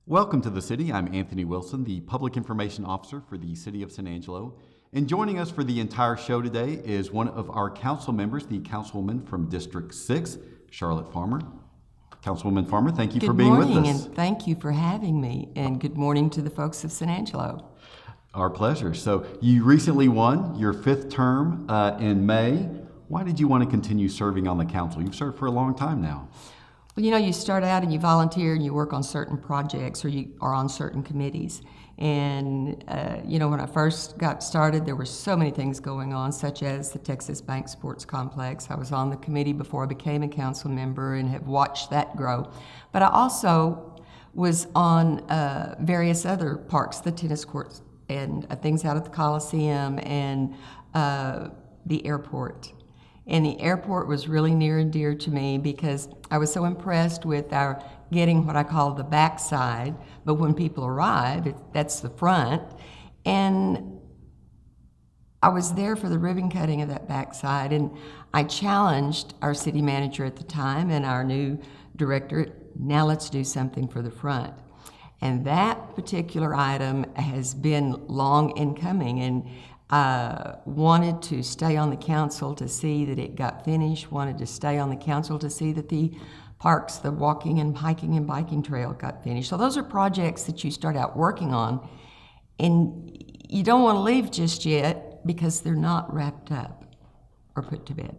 Welcome to the City. I'm Anthony Wilson, the Public Information Officer for the City of San Angelo. And joining us for the entire show today is one of our council members, the Councilwoman from District 6, Charlotte Farmer. Councilwoman Farmer, thank you for being with us. Good morning, and thank you for having me. And good morning to the folks of San Angelo. Our pleasure. So you recently won your 5th term in May. Why did you want to continue serving on the council? You've served for a long time now. Well, you know, you start out and you volunteer and you work on certain projects or you are on certain committees. And, you know, when I first got started, there were so many things going on, such as the Texas Bank Sports Complex. I was on the committee before I became a council member and have watched that grow. But I also was on various other parks, the tennis courts and things out at the Coliseum and the airport. And the airport was really near and dear to me because I was so impressed with our getting what I call the backside, but when people arrive, that's the front. And I was there for the ribbon cutting of that backside, and I challenged our city manager at the time and our new director, now let's do something for the front. And that particular item has been long in coming, and wanted to stay on the council to see that it got finished, wanted to stay on the council to see that the parks, the walking and hiking and biking trail got finished. So those are projects that you start out working on, and you don't want to leave just yet because they're not wrapped up or put to bed.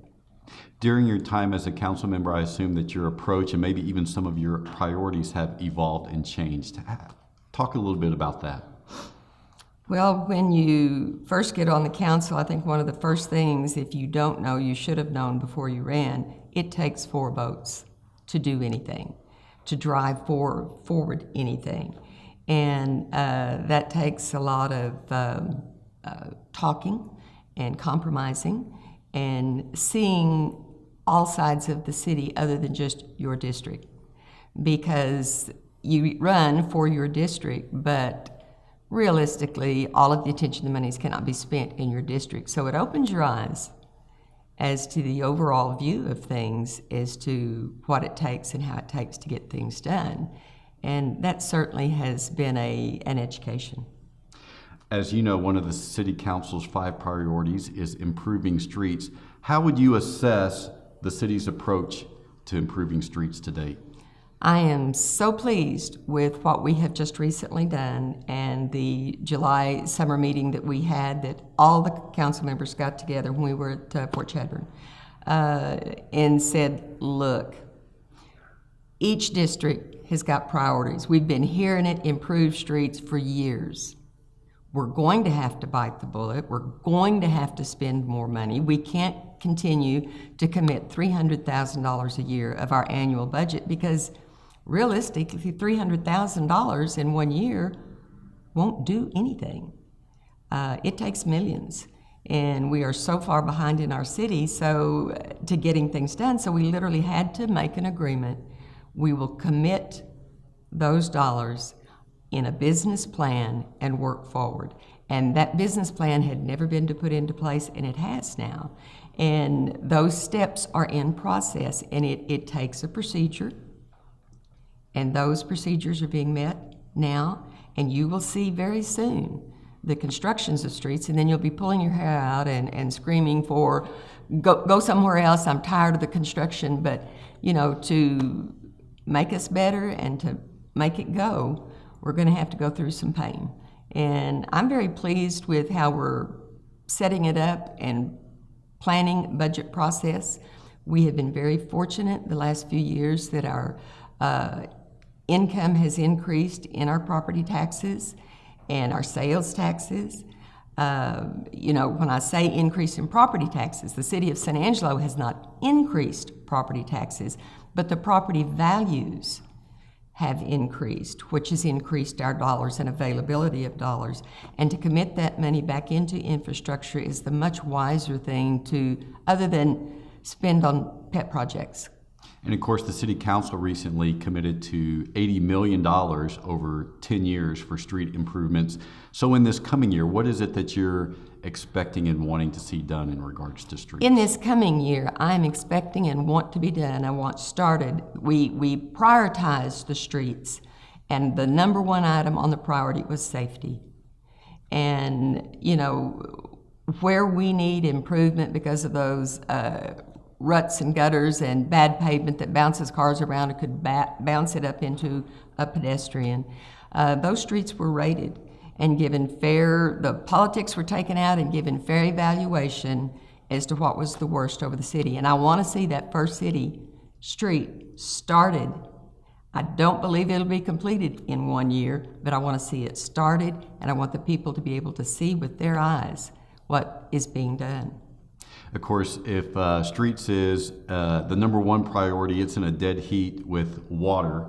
During your time as a council member, I assume that your approach and maybe even some of your priorities have evolved and changed. Talk a little bit about that. Well, when you first get on the council, I think one of the first things, if you don't know, you should have known before you ran, it takes 4 votes to do anything, to drive forward anything. And that takes a lot of talking and compromising and seeing all sides of the city other than just your district. Because you run for your district, but realistically, all of the attention and monies cannot be spent in your district. So it opens your eyes as to the overall view of things, as to what it takes and how it takes to get things done. And that certainly has been an education. As you know, one of the City Council's 5 priorities is improving streets. How would you assess the city's approach to improving streets to date? I am so pleased with what we have just recently done, and the July summer meeting that we had, that all the council members got together when we were at Fort Chadbourne and said, look, each district has got priorities. We've been hearing it, improve streets, for years. We're going to have to bite the bullet. We're going to have to spend more money. We can't continue to commit $300,000 a year of our annual budget, because realistically, $300,000 in 1 year won't do anything. It takes millions, and we are so far behind in our city to getting things done, so we literally had to make an agreement. We will commit those dollars in a business plan and work forward. And that business plan had never been put into place, and it has now. And those steps are in process, and it takes a procedure. And those procedures are being met now, and you will see very soon the constructions of streets, and then you'll be pulling your hair out and screaming for, go somewhere else, I'm tired of the construction. But, you know, to make us better and to make it go, we're gonna have to go through some pain. And I'm very pleased with how we're setting it up and planning budget process. We have been very fortunate the last few years that our income has increased in our property taxes and our sales taxes. You know, when I say increase in property taxes, the city of San Angelo has not increased property taxes, but the property values have increased, which has increased our dollars and availability of dollars. And to commit that money back into infrastructure is the much wiser thing to, other than spend on pet projects. And of course, the City Council recently committed to $80 million over 10 years for street improvements. So in this coming year, what is it that you're expecting and wanting to see done in regards to streets? In this coming year, I'm expecting and want to be done, I want started. We prioritized the streets, and the number one item on the priority was safety. And, you know, where we need improvement because of those ruts and gutters and bad pavement that bounces cars around and could bounce it up into a pedestrian, those streets were rated and given fair, the politics were taken out and given fair evaluation as to what was the worst over the city. And I want to see that First City street started. I don't believe it'll be completed in 1 year, but I want to see it started, and I want the people to be able to see with their eyes what is being done. Of course, if streets is the number one priority, it's in a dead heat with water.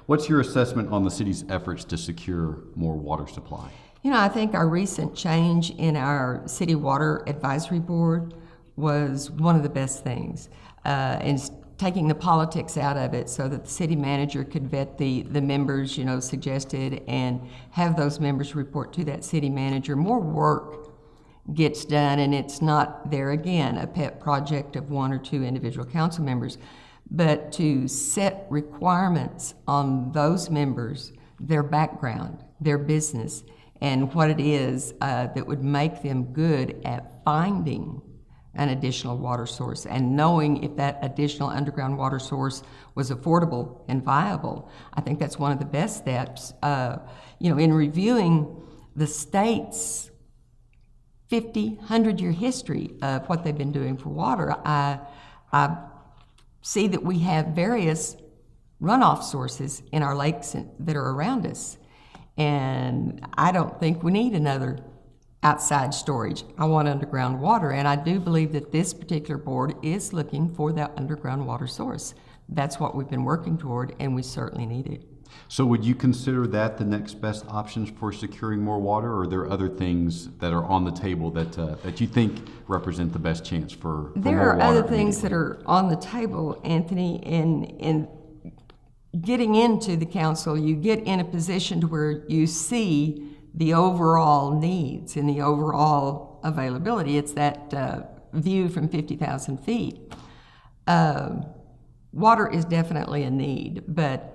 What's your assessment on the city's efforts to secure more water supply? You know, I think our recent change in our City Water Advisory Board was one of the best things. And taking the politics out of it so that the city manager could vet the members, you know, suggested, and have those members report to that city manager. More work gets done, and it's not, there again, a pet project of one or two individual council members, but to set requirements on those members, their background, their business, and what it is that would make them good at finding an additional water source and knowing if that additional underground water source was affordable and viable. I think that's one of the best steps. You know, in reviewing the state's 50, 100-year history of what they've been doing for water, I see that we have various runoff sources in our lakes that are around us. And I don't think we need another outside storage. I want underground water, and I do believe that this particular board is looking for that underground water source. That's what we've been working toward, and we certainly need it. So would you consider that the next best options for securing more water, or are there other things that are on the table that you think represent the best chance for there more are water other things that are on the table, Anthony, and getting into the council, you get in a position to where you see the overall needs and the overall availability. It's that view from 50,000 feet. Water is definitely a need, but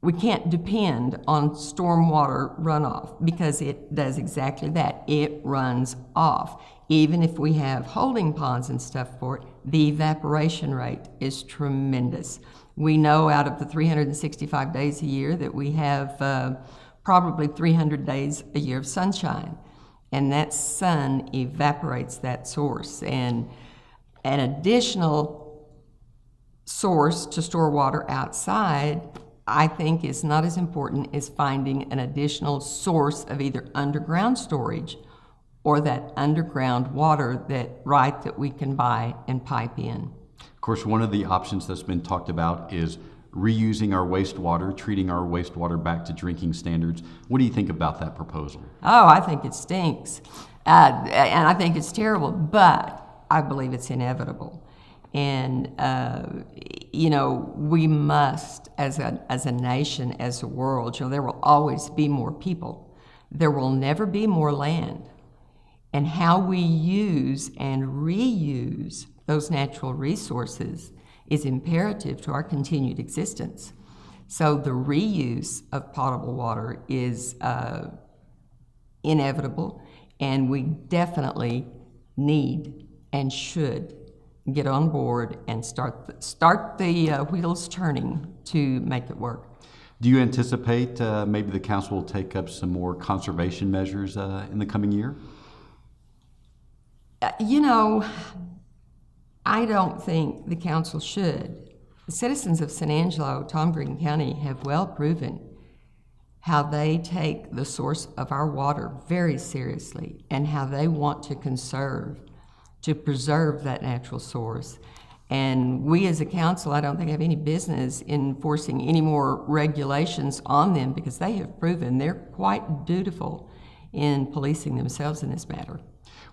we can't depend on stormwater runoff because it does exactly that. It runs off. Even if we have holding ponds and stuff for it, the evaporation rate is tremendous. We know out of the 365 days a year that we have probably 300 days a year of sunshine, and that sun evaporates that source. And an additional source to store water outside, I think, is not as important as finding an additional source of either underground storage or that underground water that we can buy and pipe in. Of course, one of the options that's been talked about is reusing our wastewater, treating our wastewater back to drinking standards. What do you think about that proposal? Oh, I think it stinks, and I think it's terrible, but I believe it's inevitable. And, you know, we must, as a nation, as a world, you know, there will always be more people. There will never be more land. And how we use and reuse those natural resources is imperative to our continued existence. So the reuse of potable water is inevitable, and we definitely need and should get on board and start the wheels turning to make it work. Do you anticipate maybe the council will take up some more conservation measures in the coming year? You know, I don't think the council should. The citizens of San Angelo, Tom Green County, have well proven how they take the source of our water very seriously and how they want to preserve that natural source. And we as a council, I don't think have any business enforcing any more regulations on them because they have proven they're quite dutiful in policing themselves in this matter.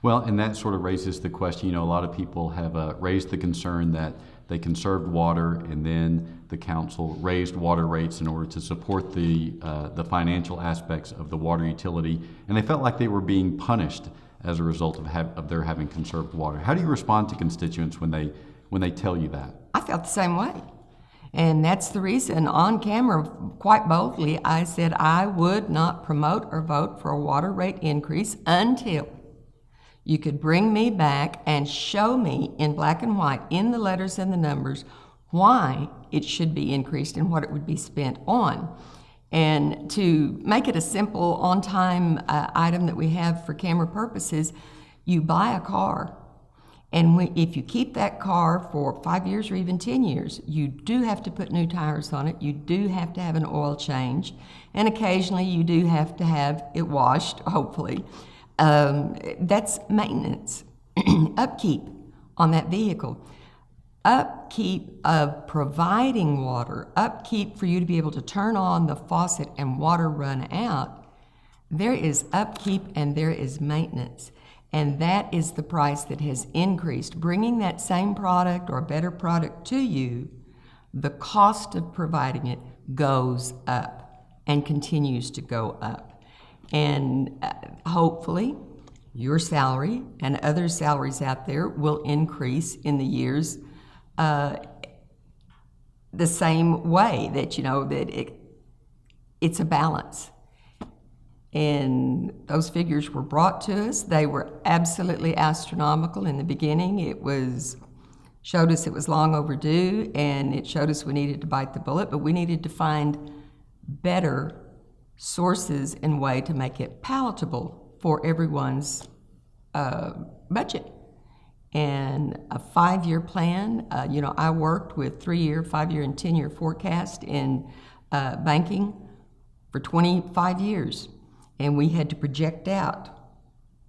Well, and that sort of raises the question, you know, a lot of people have raised the concern that they conserved water, and then the council raised water rates in order to support the financial aspects of the water utility, and they felt like they were being punished as a result of their having conserved water. How do you respond to constituents when they tell you that? I felt the same way. And that's the reason on camera, quite boldly, I said I would not promote or vote for a water rate increase until you could bring me back and show me in black and white, in the letters and the numbers, why it should be increased and what it would be spent on. And to make it a simple, on-time item that we have for camera purposes, you buy a car. And if you keep that car for 5 years or even 10 years, you do have to put new tires on it. You do have to have an oil change. And occasionally you do have to have it washed, hopefully. That's maintenance, upkeep on that vehicle. Upkeep of providing water, upkeep for you to be able to turn on the faucet and water run out. There is upkeep and there is maintenance. And that is the price that has increased. Bringing that same product or a better product to you, the cost of providing it goes up and continues to go up. And hopefully, your salary and other salaries out there will increase in the years the same way, that, you know, that it's a balance. And those figures were brought to us. They were absolutely astronomical in the beginning. Showed us it was long overdue, and it showed us we needed to bite the bullet, but we needed to find better sources and way to make it palatable for everyone's budget. And a 5-year plan, I worked with 3-year, 5-year, and 10-year forecast in banking for 25 years. And we had to project out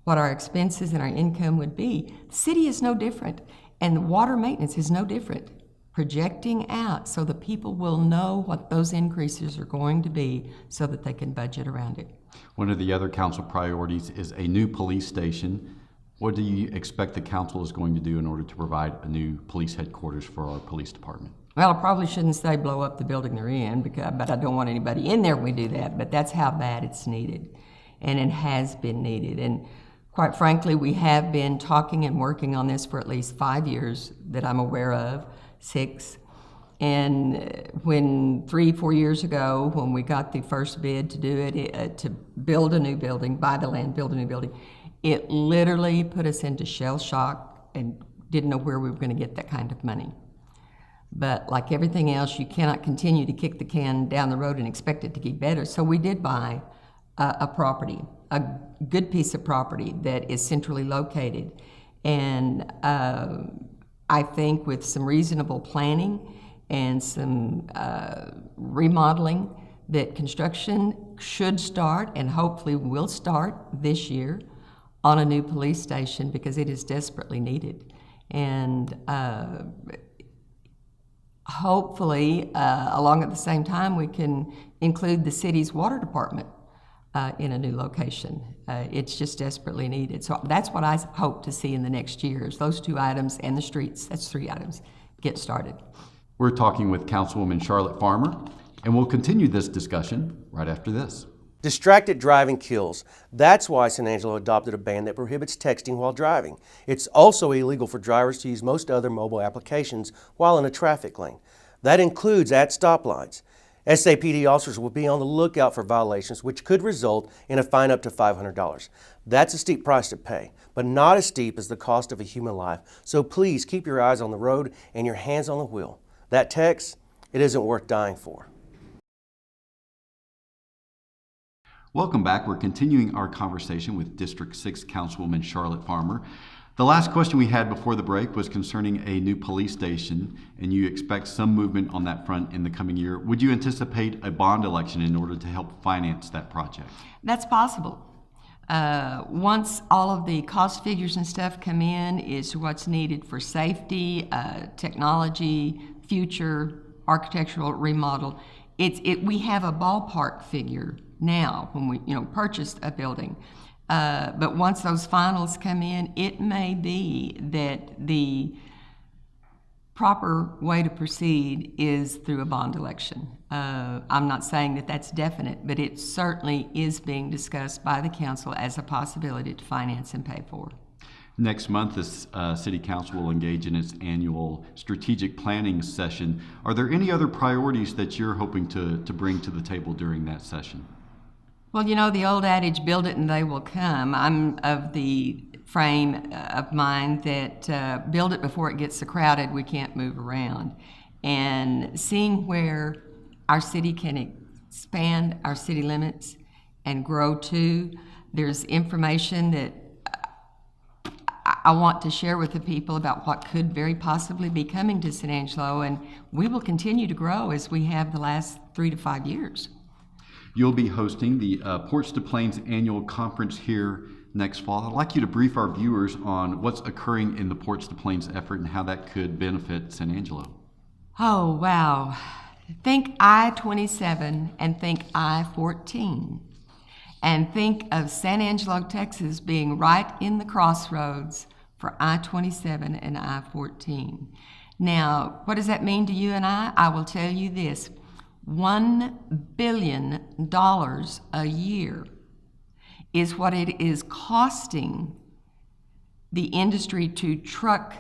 what our expenses and our income would be. The city is no different, and the water maintenance is no different. Projecting out so the people will know what those increases are going to be so that they can budget around it. One of the other council priorities is a new police station. What do you expect the council is going to do in order to provide a new police headquarters for our police department? Well, I probably shouldn't say blow up the building they're in, but I don't want anybody in there when we do that, but that's how bad it's needed, and it has been needed. And quite frankly, we have been talking and working on this for at least 5 years that I'm aware of, 6. And when 3-4 years ago, when we got the first bid to do it, to build a new building, buy the land, build a new building, it literally put us into shell shock and didn't know where we were going to get that kind of money. But like everything else, you cannot continue to kick the can down the road and expect it to get better. So we did buy a property, a good piece of property that is centrally located. And I think with some reasonable planning and some remodeling, that construction should start and hopefully will start this year on a new police station, because it is desperately needed. And hopefully, along at the same time, we can include the city's water department in a new location. It's just desperately needed. So that's what I hope to see in the next years. Those 2 items and the streets, that's 3 items, get started. We're talking with Councilwoman Charlotte Farmer, and we'll continue this discussion right after this. Distracted driving kills. That's why San Angelo adopted a ban that prohibits texting while driving. It's also illegal for drivers to use most other mobile applications while in a traffic lane. That includes at stoplights. SAPD officers will be on the lookout for violations, which could result in a fine up to $500. That's a steep price to pay, but not as steep as the cost of a human life. So please keep your eyes on the road and your hands on the wheel. That text, it isn't worth dying for. Welcome back. We're continuing our conversation with District 6 Councilwoman Charlotte Farmer. The last question we had before the break was concerning a new police station, and you expect some movement on that front in the coming year. Would you anticipate a bond election in order to help finance that project? That's possible. Once all of the cost figures and stuff come in, is what's needed for safety, technology, future architectural remodel. We have a ballpark figure now when we purchased a building. But once those finals come in, it may be that the proper way to proceed is through a bond election. I'm not saying that that's definite, but it certainly is being discussed by the council as a possibility to finance and pay for. Next month, this City Council will engage in its annual strategic planning session. Are there any other priorities that you're hoping to bring to the table during that session? Well, you know, the old adage, build it and they will come. I'm of the frame of mind that build it before it gets so crowded we can't move around. And seeing where our city can expand our city limits and grow to, there's information that I want to share with the people about what could very possibly be coming to San Angelo, and we will continue to grow as we have the last 3 to 5 years. You'll be hosting the Ports to Plains annual conference here next fall. I'd like you to brief our viewers on what's occurring in the Ports to Plains effort and how that could benefit San Angelo. Oh, wow. Think I-27 and think I-14. And think of San Angelo, Texas being right in the crossroads for I-27 and I-14. Now, what does that mean to you and I? I will tell you this. $1 billion a year is what it is costing the industry to truck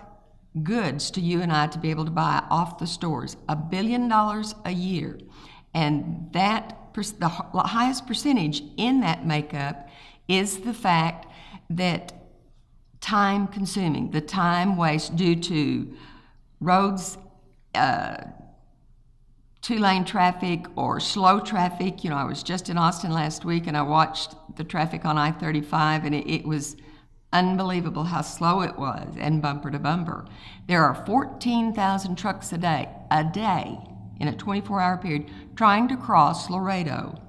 goods to you and I to be able to buy off the stores. $1 billion a year. And that the highest percentage in that makeup is the fact that time consuming, the time waste due to roads, two-lane traffic or slow traffic. You know, I was just in Austin last week and I watched the traffic on I-35 and it was unbelievable how slow it was and bumper to bumper. There are 14,000 trucks a day in a 24-hour period trying to cross Laredo.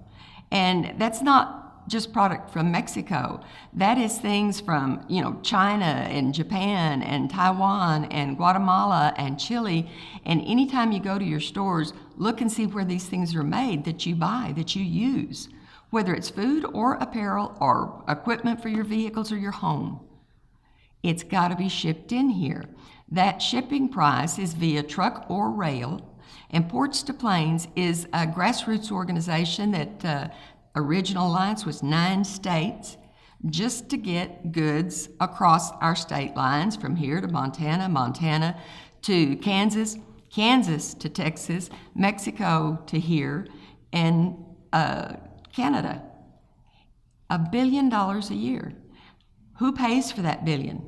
And that's not just product from Mexico. That is things from, you know, China and Japan and Taiwan and Guatemala and Chile. And anytime you go to your stores, look and see where these things are made that you buy, that you use, whether it's food or apparel or equipment for your vehicles or your home. It's got to be shipped in here. That shipping price is via truck or rail. And Ports to Plains is a grassroots organization that original alliance was 9 states just to get goods across our state lines from here to Montana, Montana to Kansas, Kansas to Texas, Mexico to here, and Canada. $1 billion a year. Who pays for that billion?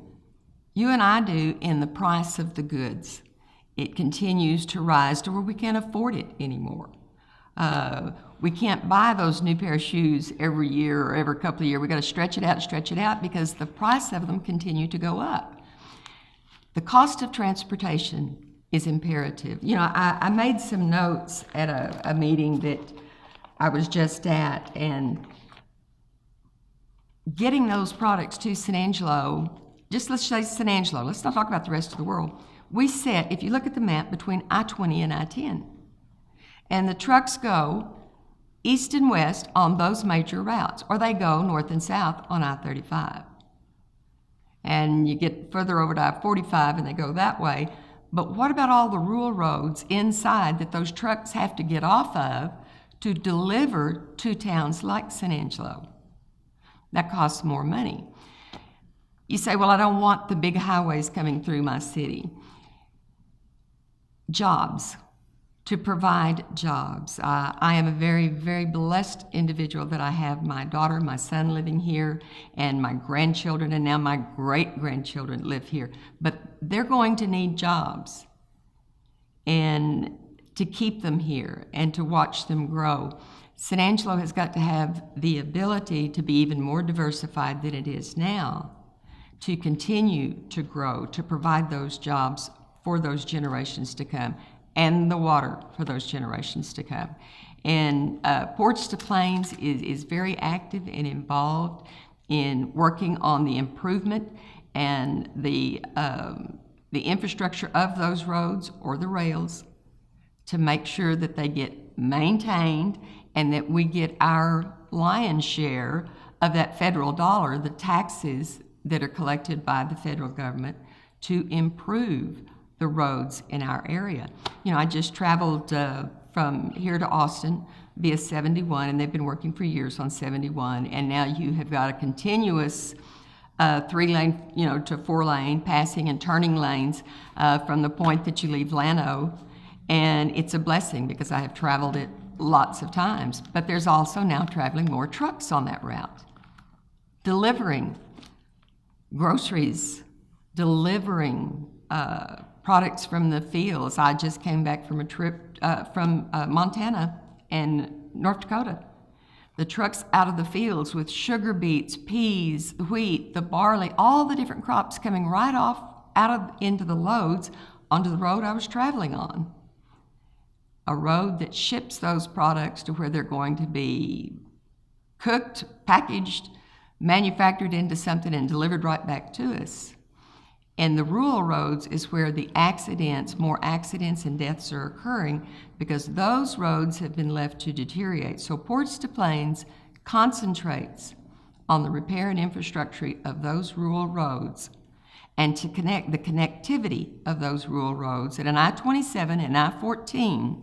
You and I do in the price of the goods. It continues to rise to where we can't afford it anymore. We can't buy those new pair of shoes every year or every couple of years. We've got to stretch it out because the price of them continue to go up. The cost of transportation is imperative. You know, I made some notes at a meeting that I was just at, and getting those products to San Angelo, just let's say San Angelo, let's not talk about the rest of the world. We sit, if you look at the map, between I-20 and I-10. And the trucks go east and west on those major routes, or they go north and south on I-35. And you get further over to I-45 and they go that way. But what about all the rural roads inside that those trucks have to get off of to deliver to towns like San Angelo? That costs more money. You say, well, I don't want the big highways coming through my city. Jobs, to provide jobs. I am a very, very blessed individual that I have my daughter, my son living here, and my grandchildren, and now my great-grandchildren live here. But they're going to need jobs, and to keep them here and to watch them grow. San Angelo has got to have the ability to be even more diversified than it is now, to continue to grow, to provide those jobs for those generations to come, and the water for those generations to come. And Ports to Plains is very active and involved in working on the improvement and the infrastructure of those roads or the rails to make sure that they get maintained and that we get our lion's share of that federal dollar, the taxes that are collected by the federal government, to improve the roads in our area. You know, I just traveled from here to Austin via 71, and they've been working for years on 71, and now you have got a continuous 3-lane, you know, to 4-lane passing and turning lanes from the point that you leave Llano, and it's a blessing because I have traveled it lots of times. But there's also now traveling more trucks on that route, delivering groceries, delivering products from the fields. I just came back from a trip from Montana and North Dakota. The trucks out of the fields with sugar beets, peas, the wheat, the barley, all the different crops coming right off into the loads onto the road I was traveling on. A road that ships those products to where they're going to be cooked, packaged, manufactured into something and delivered right back to us. And the rural roads is where the more accidents and deaths are occurring because those roads have been left to deteriorate. So Ports to Plains concentrates on the repair and infrastructure of those rural roads and to connect the connectivity of those rural roads. And an I-27 and I-14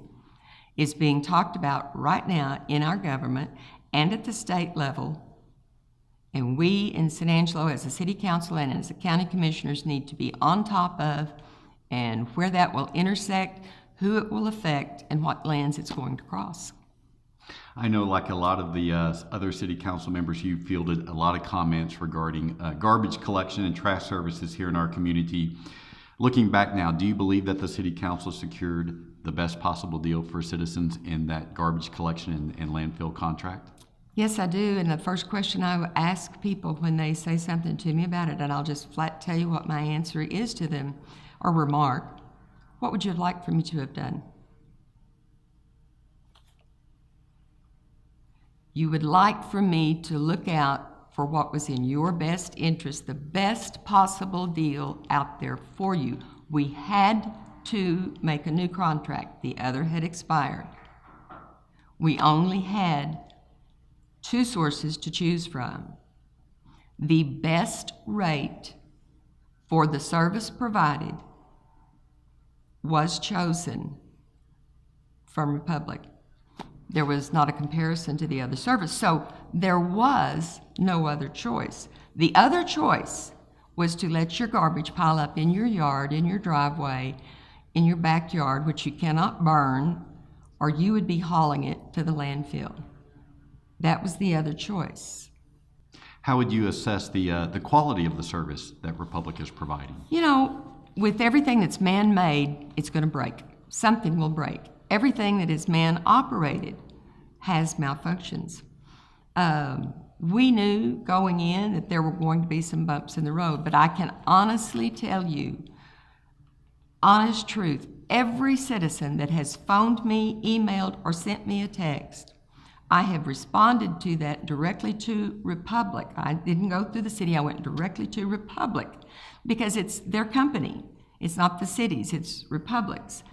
is being talked about right now in our government and at the state level. And we in San Angelo as a city council and as the county commissioners need to be on top of and where that will intersect, who it will affect, and what lands it's going to cross. I know, like a lot of the other city council members, you fielded a lot of comments regarding garbage collection and trash services here in our community. Looking back now, do you believe that the city council secured the best possible deal for citizens in that garbage collection and landfill contract? Yes, I do. And the first question I ask people when they say something to me about it, and I'll just flat tell you what my answer is to them, or remark, what would you have liked for me to have done? You would like for me to look out for what was in your best interest, the best possible deal out there for you. We had to make a new contract. The other had expired. We only had 2 sources to choose from. The best rate for the service provided was chosen from Republic. There was not a comparison to the other service, so there was no other choice. The other choice was to let your garbage pile up in your yard, in your driveway, in your backyard, which you cannot burn, or you would be hauling it to the landfill. That was the other choice. How would you assess the quality of the service that Republic is providing? You know, with everything that's man-made, it's going to break. Something will break. Everything that is man-operated has malfunctions. We knew going in that there were going to be some bumps in the road, but I can honestly tell you, honest truth, every citizen that has phoned me, emailed, or sent me a text, I have responded to that directly to Republic. I didn't go through the city, I went directly to Republic because it's their company. It's not the city's, it's Republic's.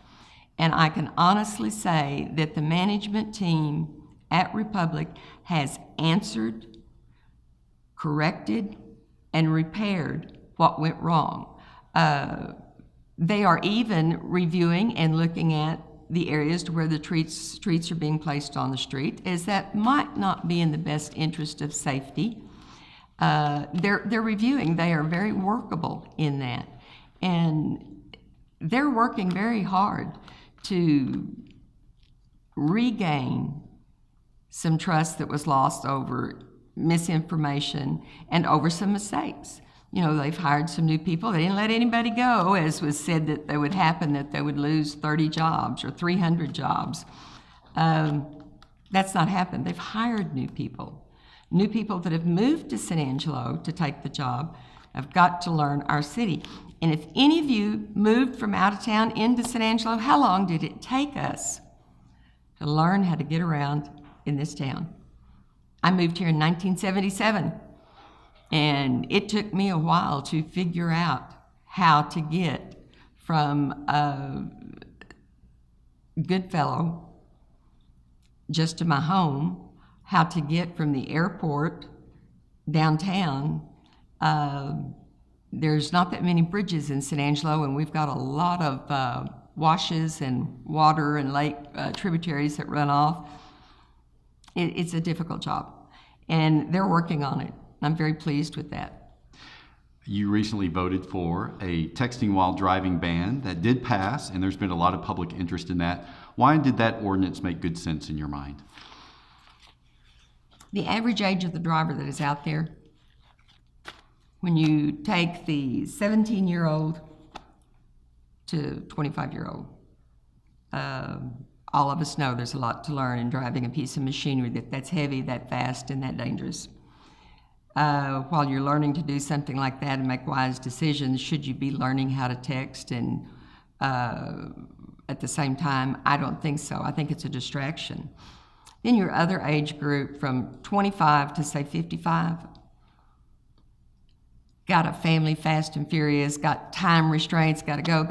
And I can honestly say that the management team at Republic has answered, corrected, and repaired what went wrong. They are even reviewing and looking at the areas to where the streets are being placed on the street, as that might not be in the best interest of safety. They're reviewing. They are very workable in that. And they're working very hard to regain some trust that was lost over misinformation and over some mistakes. You know, they've hired some new people. They didn't let anybody go, as was said that they would happen, that they would lose 30 jobs or 300 jobs. That's not happened. They've hired new people that have moved to San Angelo to take the job, have got to learn our city. And if any of you moved from out of town into San Angelo, how long did it take us to learn how to get around in this town? I moved here in 1977. And it took me a while to figure out how to get from Goodfellow just to my home, how to get from the airport downtown there's not that many bridges in San Angelo, and we've got a lot of washes and water and lake tributaries that run off. It's a difficult job, and they're working on it. I'm very pleased with that. You recently voted for a texting while driving ban that did pass, and there's been a lot of public interest in that. Why did that ordinance make good sense in your mind? The average age of the driver that is out there, when you take the 17-year-old to 25-year-old, all of us know there's a lot to learn in driving a piece of machinery that's heavy, that fast, and that dangerous. While you're learning to do something like that and make wise decisions, should you be learning how to text and at the same time? I don't think so. I think it's a distraction. Then your other age group from 25 to say 55, got a family fast and furious, got time restraints, gotta go.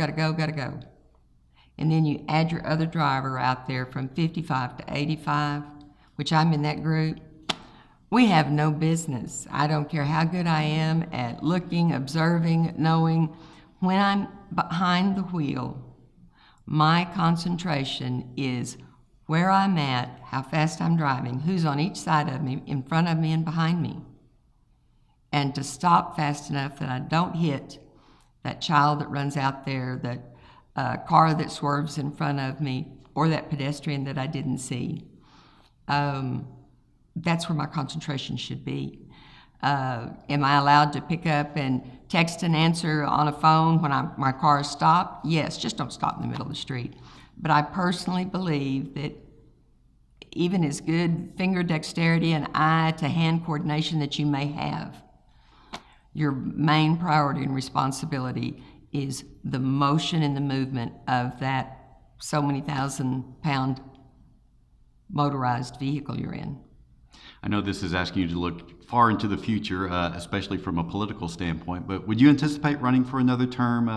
And then you add your other driver out there from 55 to 85, which I'm in that group. We have no business. I don't care how good I am at looking, observing, knowing. When I'm behind the wheel, my concentration is where I'm at, how fast I'm driving, who's on each side of me, in front of me and behind me. And to stop fast enough that I don't hit that child that runs out there, that car that swerves in front of me, or that pedestrian that I didn't see. That's where my concentration should be. Am I allowed to pick up and text and answer on a phone when my car is stopped? Yes, just don't stop in the middle of the street. But I personally believe that even as good finger dexterity and eye-to-hand coordination that you may have, your main priority and responsibility is the motion and the movement of that so many thousand-pound motorized vehicle you're in. I know this is asking you to look far into the future, especially from a political standpoint, but would you anticipate running for another term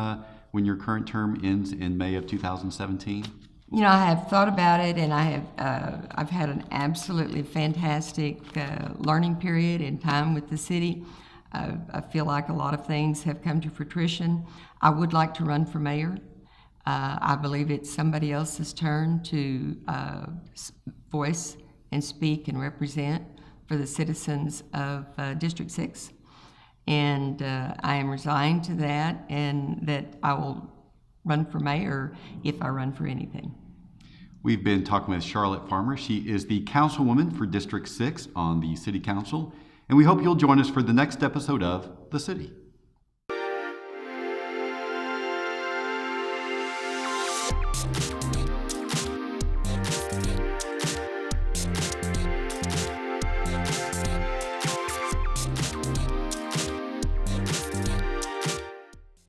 when your current term ends in May of 2017? You know, I have thought about it, and I've had an absolutely fantastic learning period in time with the city. I feel like a lot of things have come to fruition. I would like to run for mayor. I believe it's somebody else's turn to voice and speak and represent for the citizens of District 6. And I am resigned to that, and that I will run for mayor if I run for anything. We've been talking with Charlotte Farmer. She is the councilwoman for District 6 on the City Council, and we hope you'll join us for the next episode of The City.